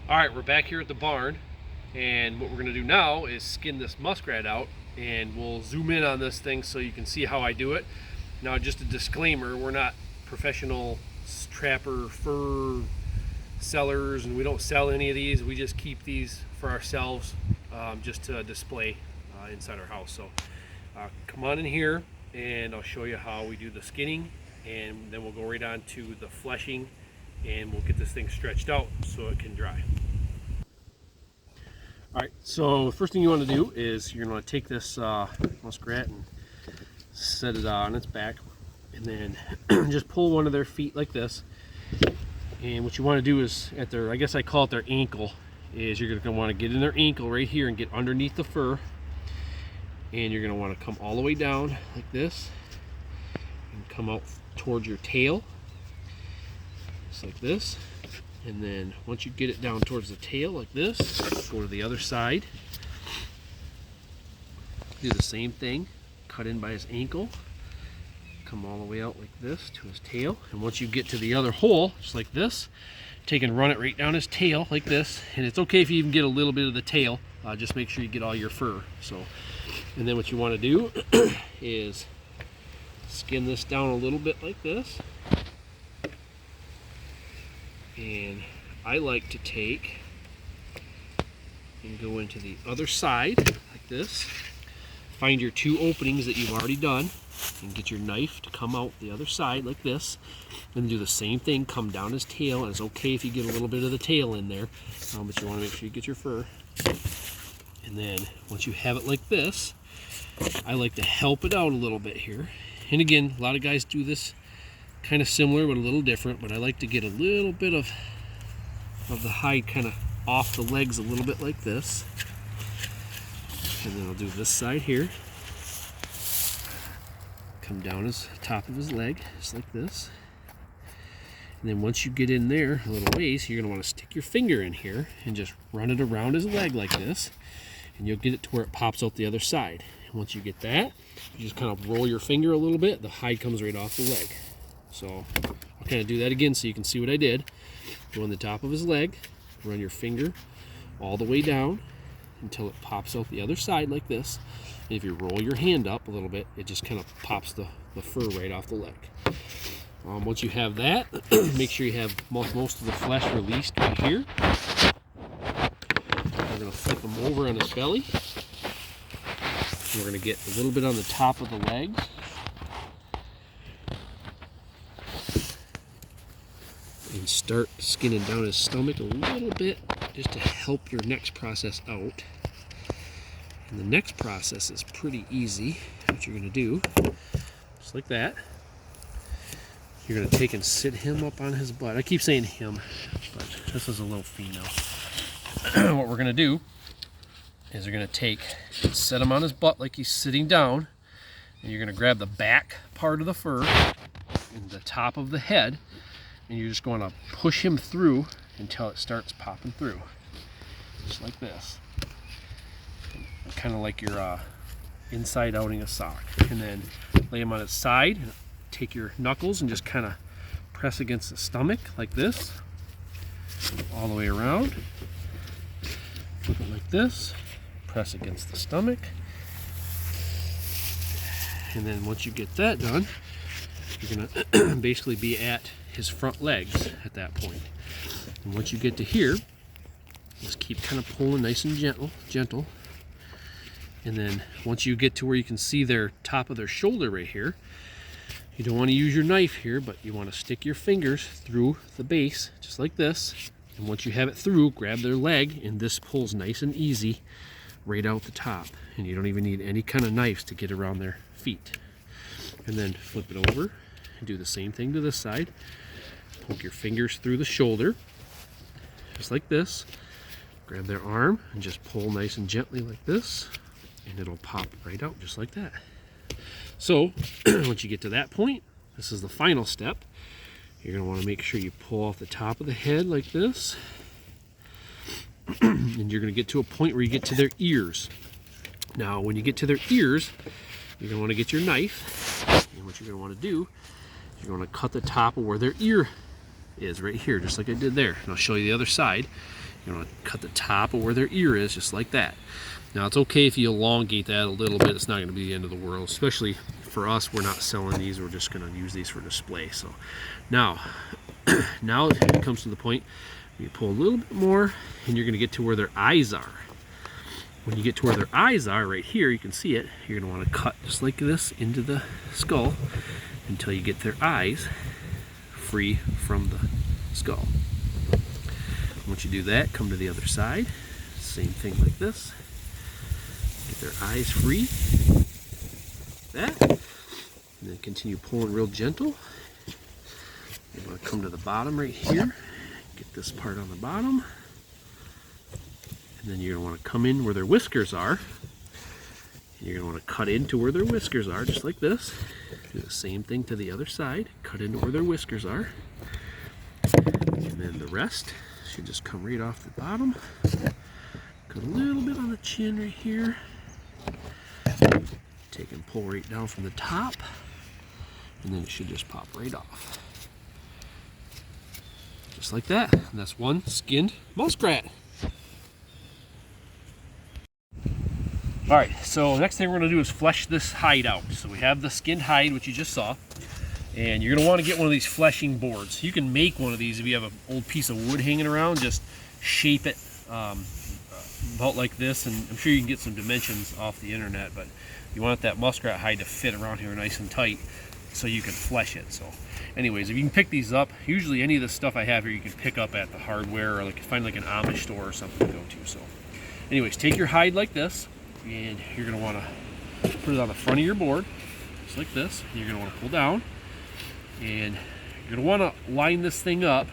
All right, we're back here at the barn, and what we're gonna do now is skin this muskrat out, and we'll zoom in on this thing so you can see how I do it. Now, just a disclaimer, we're not professional trapper fur sellers, and we don't sell any of these. We just keep these for ourselves, just to display inside our house. So come on in here, and I'll show you how we do the skinning, and then we'll go right on to the fleshing, and we'll get this thing stretched out so it can dry. All right, so the first thing you want to do is you're going to take this muskrat and set it on its back, and then just pull one of their feet like this. And what you want to do is at their, I guess I call it their ankle, is you're going to want to get in their ankle right here and get underneath the fur, and you're going to want to come all the way down like this and come out towards your tail, just like this. And then once you get it down towards the tail like this, go to the other side, do the same thing, cut in by his ankle, come all the way out like this to his tail, and once you get to the other hole, just like this, take and run it right down his tail like this. And it's okay if you even get a little bit of the tail, just make sure you get all your fur. So, and then what you want to do is skin this down a little bit like this. And I like to take and go into the other side like this. Find your two openings that you've already done and get your knife to come out the other side like this, and do the same thing, come down his tail. And it's okay if you get a little bit of the tail in there, but you want to make sure you get your fur. And then once you have it like this, I like to help it out a little bit here. And again, a lot of guys do this kind of similar but a little different, but I like to get a little bit of the hide kind of off the legs a little bit like this. And then I'll do this side here, come down his top of his leg just like this. And then once you get in there a little ways, you're going to want to stick your finger in here and just run it around his leg like this, and you'll get it to where it pops out the other side. And once you get that, you just kind of roll your finger a little bit, the hide comes right off the leg. So I'll kind of do that again so you can see what I did. Go on the top of his leg, run your finger all the way down until it pops out the other side like this. And if you roll your hand up a little bit, it just kind of pops the fur right off the leg. Once you have that, make sure you have most of the flesh released right here. We're going to flip him over on his belly. We're going to get a little bit on the top of the legs. And start skinning down his stomach a little bit just to help your next process out. And the next process is pretty easy. What you're going to do, just like that, you're going to take and sit him up on his butt. I keep saying him, but this is a little female. What we're going to do is you're going to take and set him on his butt like he's sitting down, and you're going to grab the back part of the fur and the top of the head, and you're just going to push him through until it starts popping through, just like this, kind of like you're inside outing a sock. And then lay him on its side, and take your knuckles and just kind of press against the stomach like this, all the way around. Flip it like this, press against the stomach, and then once you get that done, you're gonna basically be at his front legs at that point. And once you get to here, just keep kind of pulling nice and gentle. And then once you get to where you can see their top of their shoulder right here, you don't want to use your knife here, but you want to stick your fingers through the base just like this. And once you have it through, grab their leg, and this pulls nice and easy right out the top. And you don't even need any kind of knives to get around their feet. And then flip it over and do the same thing to this side. Poke your fingers through the shoulder, just like this. Grab their arm and just pull nice and gently like this, and it'll pop right out just like that. So once you get to that point, this is the final step. You're going to want to make sure you pull off the top of the head like this, and you're going to get to a point where you get to their ears. Now when you get to their ears, you're going to want to get your knife, and what you're going to want to do, you're going to cut the top of where their ear is right here, just like I did there. And I'll show you the other side. You want to cut the top of where their ear is, just like that. Now it's okay if you elongate that a little bit. It's not going to be the end of the world, especially for us. We're not selling these. We're just going to use these for display. So now, now it comes to the point you pull a little bit more, and you're going to get to where their eyes are. When you get to where their eyes are, right here, you can see it. You're going to want to cut just like this into the skull until you get their eyes free from the skull. Once you do that, come to the other side. Same thing like this. Get their eyes free. That. And then continue pulling real gentle. You want to come to the bottom right here. Get this part on the bottom. And then you're going to want to come in where their whiskers are. You're going to want to cut into where their whiskers are, just like this. Do the same thing to the other side. Cut into where their whiskers are. And then the rest should just come right off the bottom. Cut a little bit on the chin right here. Take and pull right down from the top. And then it should just pop right off. Just like that. And that's one skinned muskrat. Alright, so next thing we're going to do is flesh this hide out. So we have the skinned hide, which you just saw. And you're going to want to get one of these fleshing boards. You can make one of these if you have an old piece of wood hanging around. Just shape it about like this. And I'm sure you can get some dimensions off the internet. But you want that muskrat hide to fit around here nice and tight so you can flesh it. So anyways, if you can pick these up, usually any of the stuff I have here you can pick up at the hardware, or like find like an Amish store or something to go to. So anyways, take your hide like this. And you're going to want to put it on the front of your board, just like this. And you're going to want to pull down. And you're going to want to line this thing up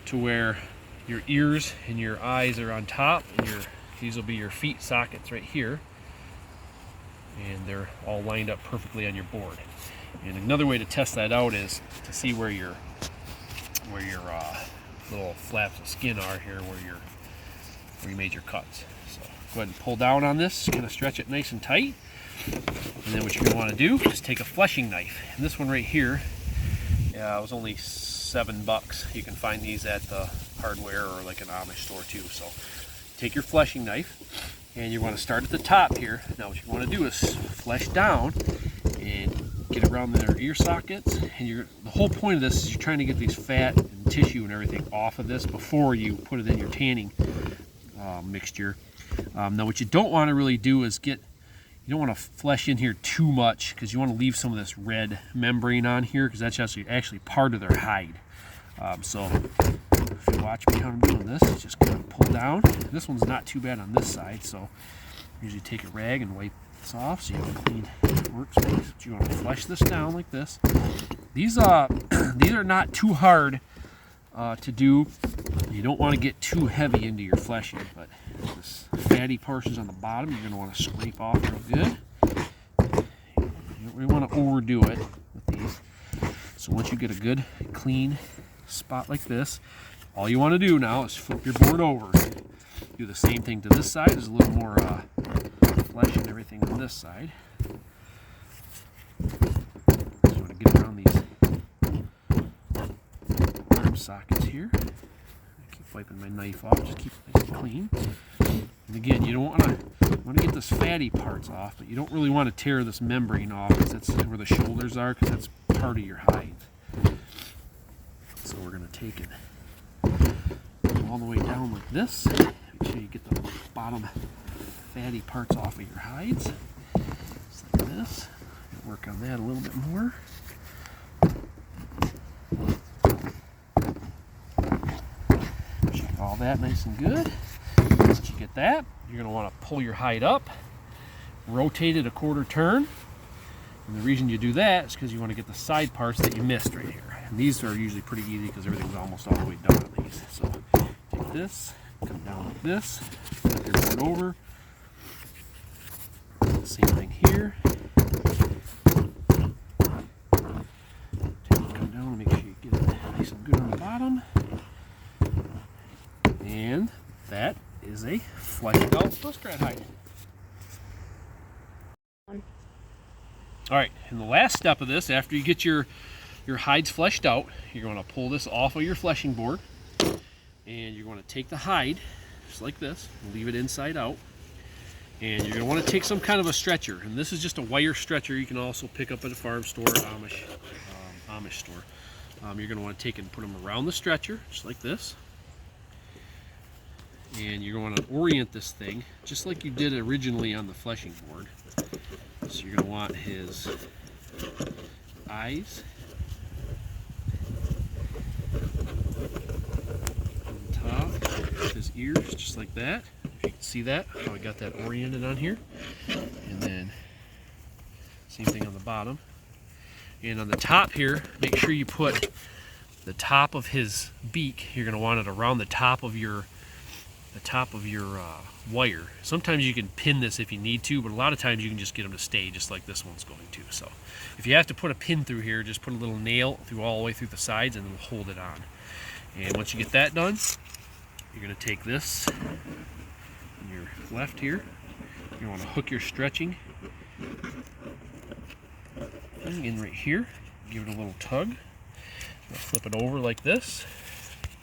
to where your ears and your eyes are on top. And these will be your feet sockets right here. And they're all lined up perfectly on your board. And another way to test that out is to see where your little flaps of skin are here, where you made your cuts. So go ahead and pull down on this, kind of stretch it nice and tight. And then what you're going to want to do is take a fleshing knife. And this one right here was only $7. You can find these at the hardware or like an Amish store too. So take your fleshing knife and you want to start at the top here. Now what you want to do is flesh down and get around their ear sockets. And the whole point of this is you're trying to get these fat and tissue and everything off of this before you put it in your tanning mixture. Now what you don't want to really do is you don't want to flesh in here too much, because you want to leave some of this red membrane on here, because that's actually part of their hide. So if you watch me how I'm doing this, just kind of pull down. This one's not too bad on this side, so usually take a rag and wipe this off so you have a clean workspace. But you want to flesh this down like this. These are not too hard to do. You don't want to get too heavy into your fleshing, but this fatty portions on the bottom you're going to want to scrape off real good. You don't really want to overdo it with these. So once you get a good clean spot like this, all you want to do now is flip your board over. Do the same thing to this side. There's a little more flesh and everything on this side. So you want to get around these arm sockets here. Wiping my knife off, just keep it nice and clean. And again, you don't want to get this fatty parts off, but you don't really want to tear this membrane off, because that's where the shoulders are, because that's part of your hide. So we're going to take it all the way down like this. Make sure you get the bottom fatty parts off of your hides. Just like this. Work on that a little bit more. All that nice and good. Once you get that, you're going to want to pull your hide up, rotate it a quarter turn. And the reason you do that is because you want to get the side parts that you missed right here. And these are usually pretty easy because everything's almost all the way done on these. So take this, come down like this, flip your board over. Same thing here. Come down and make sure you get it nice and good on the bottom. And that is a fleshed out muskrat hide. Alright, and the last step of this, after you get your hides fleshed out, you're going to pull this off of your fleshing board. And you're going to take the hide, just like this, leave it inside out. And you're going to want to take some kind of a stretcher. And this is just a wire stretcher you can also pick up at a farm store or Amish store. You're going to want to take and put them around the stretcher, just like this. And you're going to orient this thing just like you did originally on the fleshing board. So you're going to want his eyes on the top, his ears, just like that. If you can see that, how I got that oriented on here. And then same thing on the bottom. And on the top here, make sure you put the top of his beak. You're going to want it around the top of your wire. Sometimes you can pin this if you need to, but a lot of times you can just get them to stay just like this one's going to. So if you have to put a pin through here, just put a little nail through all the way through the sides and then hold it on. And once you get that done, you're going to take this in your left here. You want to hook your stretching thing in right here. Give it a little tug. Flip it over like this.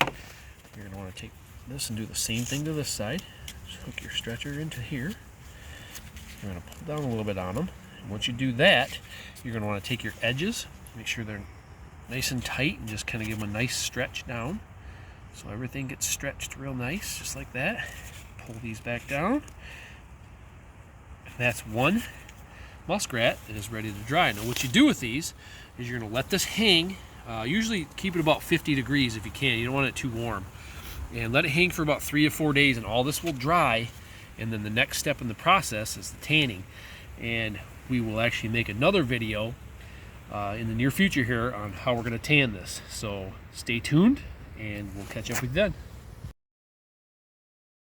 You're going to want to take this and do the same thing to this side. Just hook your stretcher into here. You're going to pull down a little bit on them. And once you do that, you're going to want to take your edges, make sure they're nice and tight, and just kind of give them a nice stretch down. So everything gets stretched real nice, just like that. Pull these back down. And that's one muskrat that is ready to dry. Now what you do with these is you're going to let this hang. Usually keep it about 50 degrees if you can. You don't want it too warm. And let it hang for about 3 to 4 days, and all this will dry. And then the next step in the process is the tanning. And we will actually make another video in the near future here on how we're going to tan this. So stay tuned, and we'll catch up with you then.